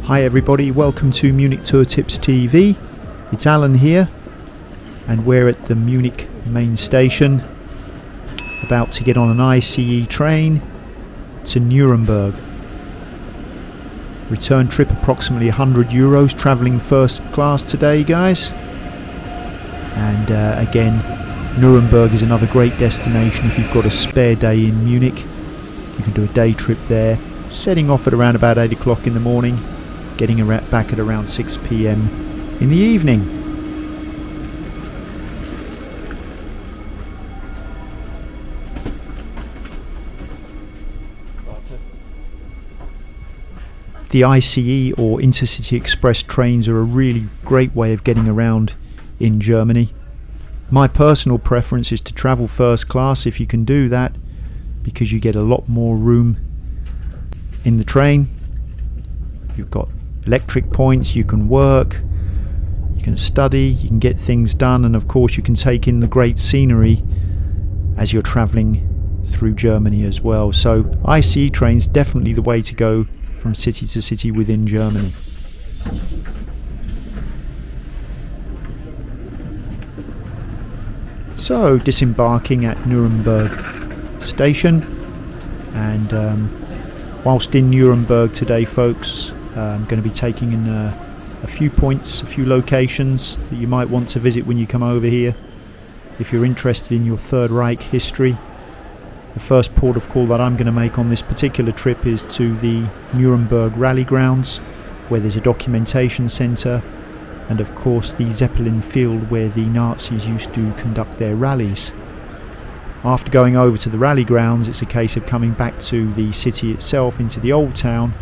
Hi everybody, welcome to Munich Tour Tips TV. It's Alan here and we're at the Munich main station, about to get on an ICE train to Nuremberg. Return trip approximately €100, travelling first class today guys. And again, Nuremberg is another great destination if you've got a spare day in Munich. You can do a day trip there, setting off at around about 8 o'clock in the morning, getting back at around 6 PM in the evening. The ICE or Intercity Express trains are a really great way of getting around in Germany. My personal preference is to travel first class if you can do that, because you get a lot more room in the train. You've got electric points, you can work, you can study, you can get things done, and of course you can take in the great scenery as you're travelling through Germany as well. So ICE trains definitely the way to go from city to city within Germany. So disembarking at Nuremberg station, and whilst in Nuremberg today folks, I'm going to be taking in a few points, a few locations that you might want to visit when you come over here if you're interested in your Third Reich history. The first port of call that I'm going to make on this particular trip is to the Nuremberg rally grounds, where there's a documentation centre, and of course the Zeppelin field where the Nazis used to conduct their rallies. After going over to the rally grounds, it's a case of coming back to the city itself, into the old town,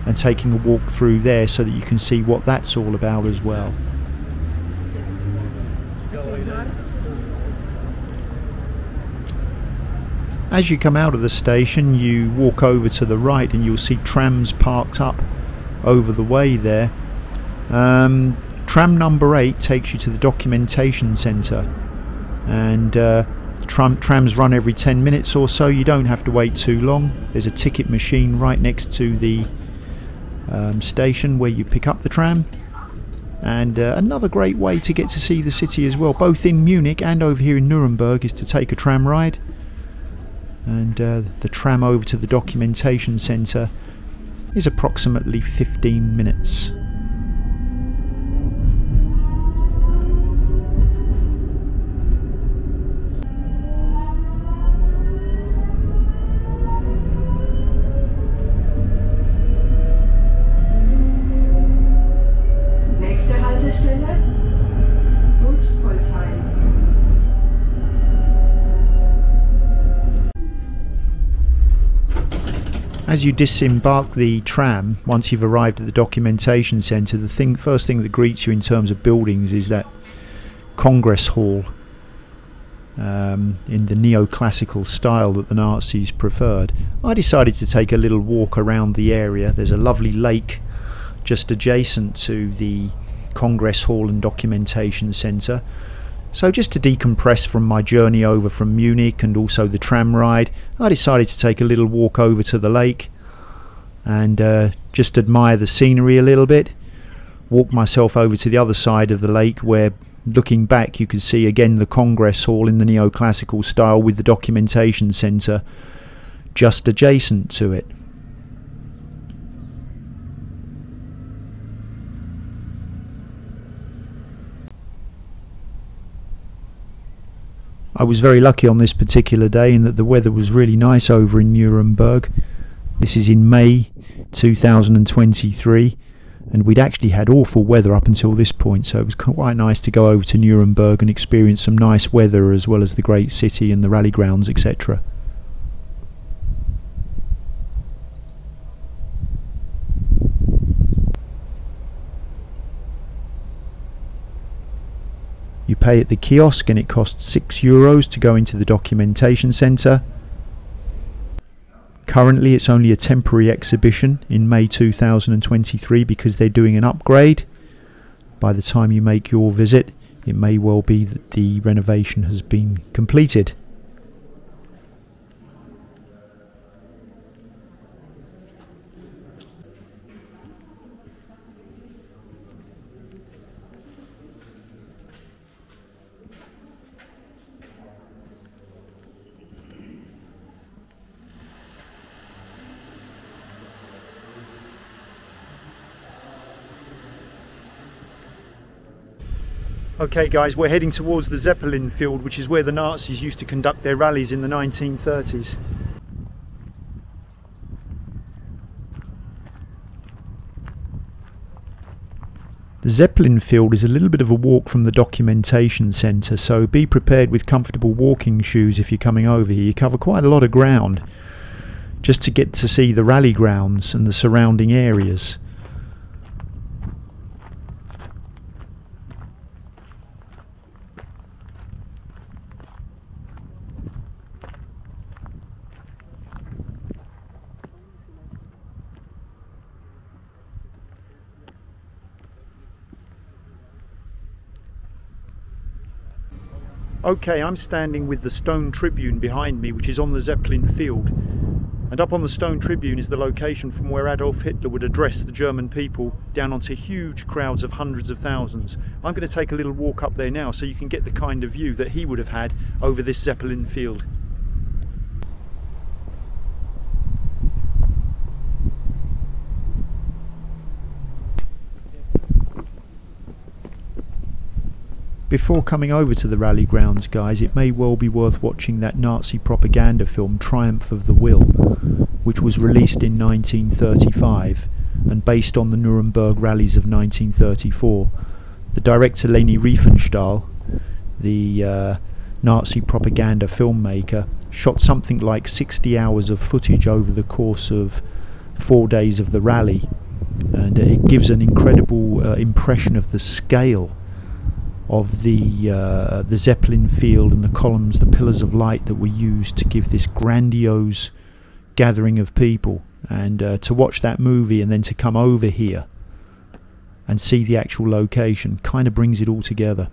and taking a walk through there so that you can see what that's all about as well. As you come out of the station, you walk over to the right and you'll see trams parked up over the way there. Tram number 8 takes you to the documentation centre, and trams run every 10 minutes or so. You don't have to wait too long. There's a ticket machine right next to the station where you pick up the tram, and another great way to get to see the city as well, both in Munich and over here in Nuremberg, is to take a tram ride. And the tram over to the documentation centre is approximately 15 minutes. As you disembark the tram, once you've arrived at the documentation centre, the first thing that greets you in terms of buildings is that Congress Hall in the neoclassical style that the Nazis preferred. I decided to take a little walk around the area. There's a lovely lake just adjacent to the Congress Hall and documentation centre. So just to decompress from my journey over from Munich and also the tram ride, I decided to take a little walk over to the lake and just admire the scenery a little bit. Walk myself over to the other side of the lake, where looking back you can see again the Congress Hall in the neoclassical style with the documentation centre just adjacent to it. I was very lucky on this particular day in that the weather was really nice over in Nuremberg. This is in May 2023, and we'd actually had awful weather up until this point, so it was quite nice to go over to Nuremberg and experience some nice weather as well as the great city and the rally grounds, etc. You pay at the kiosk and it costs €6 to go into the documentation centre. Currently it's only a temporary exhibition in May 2023 because they're doing an upgrade. By the time you make your visit, it may well be that the renovation has been completed. Okay guys, we're heading towards the Zeppelin field, which is where the Nazis used to conduct their rallies in the 1930s. The Zeppelin field is a little bit of a walk from the documentation centre, so be prepared with comfortable walking shoes if you're coming over here. You cover quite a lot of ground just to get to see the rally grounds and the surrounding areas. Okay, I'm standing with the stone tribune behind me, which is on the Zeppelin field. And up on the stone tribune is the location from where Adolf Hitler would address the German people down onto huge crowds of hundreds of thousands. I'm going to take a little walk up there now so you can get the kind of view that he would have had over this Zeppelin field. Before coming over to the rally grounds, guys, it may well be worth watching that Nazi propaganda film Triumph of the Will, which was released in 1935 and based on the Nuremberg rallies of 1934. The director Leni Riefenstahl, the Nazi propaganda filmmaker, shot something like 60 hours of footage over the course of 4 days of the rally, and it gives an incredible impression of the scale of the Zeppelin field and the columns, the pillars of light that were used to give this grandiose gathering of people. And to watch that movie and then to come over here and see the actual location kind of brings it all together.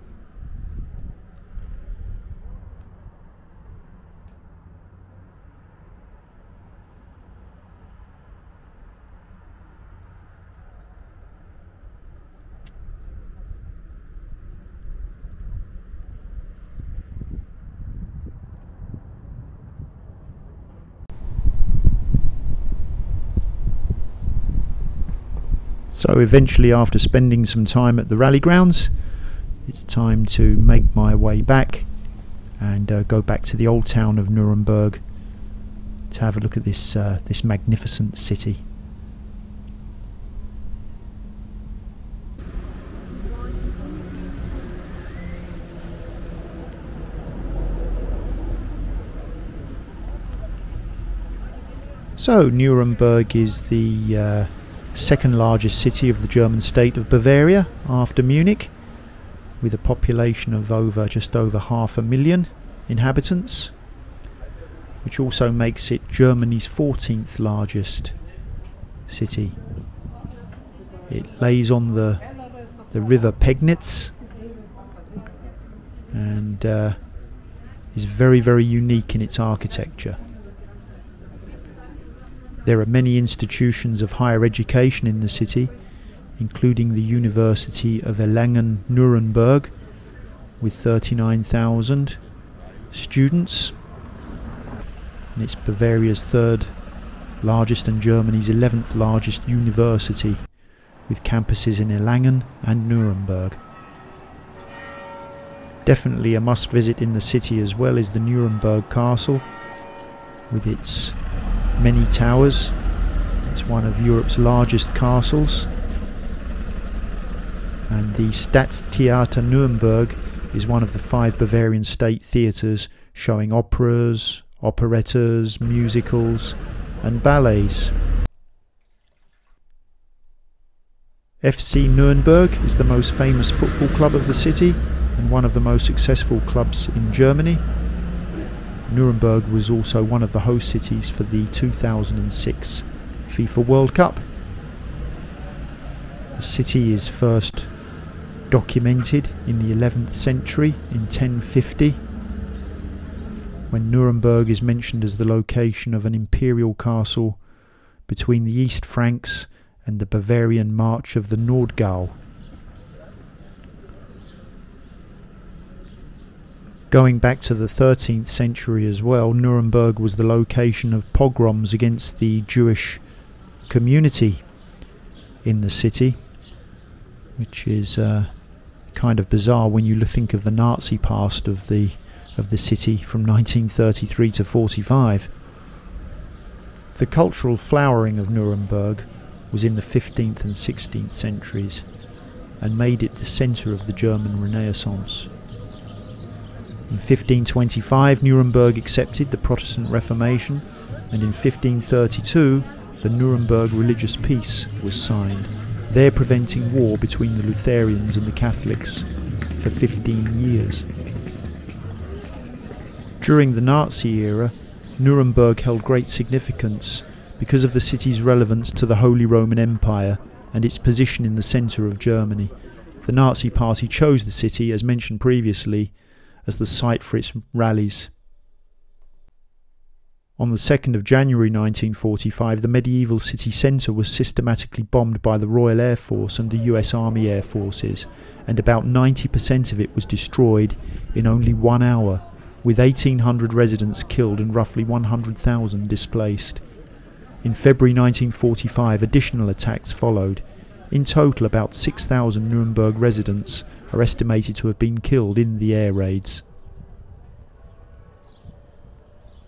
So eventually, after spending some time at the rally grounds, it's time to make my way back and go back to the old town of Nuremberg to have a look at this this magnificent city. So Nuremberg is the second largest city of the German state of Bavaria after Munich, with a population of just over 500,000 inhabitants, which also makes it Germany's 14th largest city. It lays on the river Pegnitz and is very, very unique in its architecture. There are many institutions of higher education in the city, including the University of Erlangen-Nuremberg, with 39,000 students, and it's Bavaria's third largest and Germany's 11th largest university, with campuses in Erlangen and Nuremberg. Definitely a must visit in the city as well is the Nuremberg Castle, with its many towers. It's one of Europe's largest castles, and the Staatstheater Nuremberg is one of the 5 Bavarian state theatres showing operas, operettas, musicals and ballets. FC Nuremberg is the most famous football club of the city and one of the most successful clubs in Germany. Nuremberg was also one of the host cities for the 2006 FIFA World Cup. The city is first documented in the 11th century in 1050, when Nuremberg is mentioned as the location of an imperial castle between the East Franks and the Bavarian March of the Nordgau. Going back to the 13th century as well, Nuremberg was the location of pogroms against the Jewish community in the city, which is kind of bizarre when you think of the Nazi past of the city from 1933 to 45. The cultural flowering of Nuremberg was in the 15th and 16th centuries and made it the centre of the German Renaissance. In 1525 Nuremberg accepted the Protestant Reformation, and in 1532 the Nuremberg Religious Peace was signed, there preventing war between the Lutherans and the Catholics for 15 years. During the Nazi era, Nuremberg held great significance because of the city's relevance to the Holy Roman Empire and its position in the centre of Germany. The Nazi Party chose the city, as mentioned previously, as the site for its rallies. On the 2nd of January 1945, the medieval city centre was systematically bombed by the Royal Air Force and the US Army Air Forces, and about 90% of it was destroyed in only 1 hour, with 1,800 residents killed and roughly 100,000 displaced. In February 1945, additional attacks followed. In total, about 6,000 Nuremberg residents are estimated to have been killed in the air raids.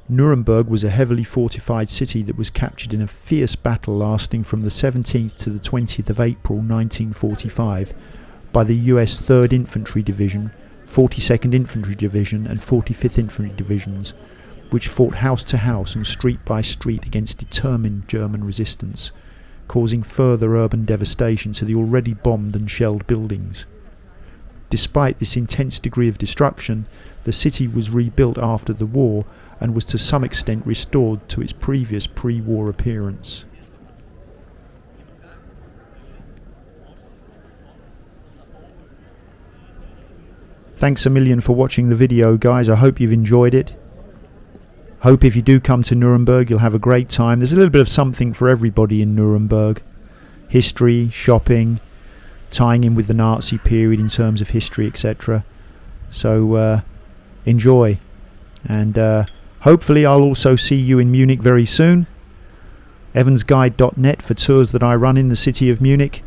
Nuremberg was a heavily fortified city that was captured in a fierce battle lasting from the 17th to the 20th of April 1945 by the US 3rd Infantry Division, 42nd Infantry Division and 45th Infantry Divisions, which fought house to house and street by street against determined German resistance, causing further urban devastation to the already bombed and shelled buildings. Despite this intense degree of destruction, the city was rebuilt after the war and was to some extent restored to its previous pre-war appearance. Thanks a million for watching the video, guys. I hope you've enjoyed it. Hope if you do come to Nuremberg you'll have a great time. There's a little bit of something for everybody in Nuremberg. History, shopping, tying in with the Nazi period in terms of history, etc. So enjoy, and hopefully I'll also see you in Munich very soon. evansguide.net for tours that I run in the city of Munich,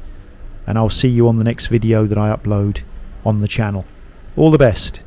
and I'll see you on the next video that I upload on the channel. All the best.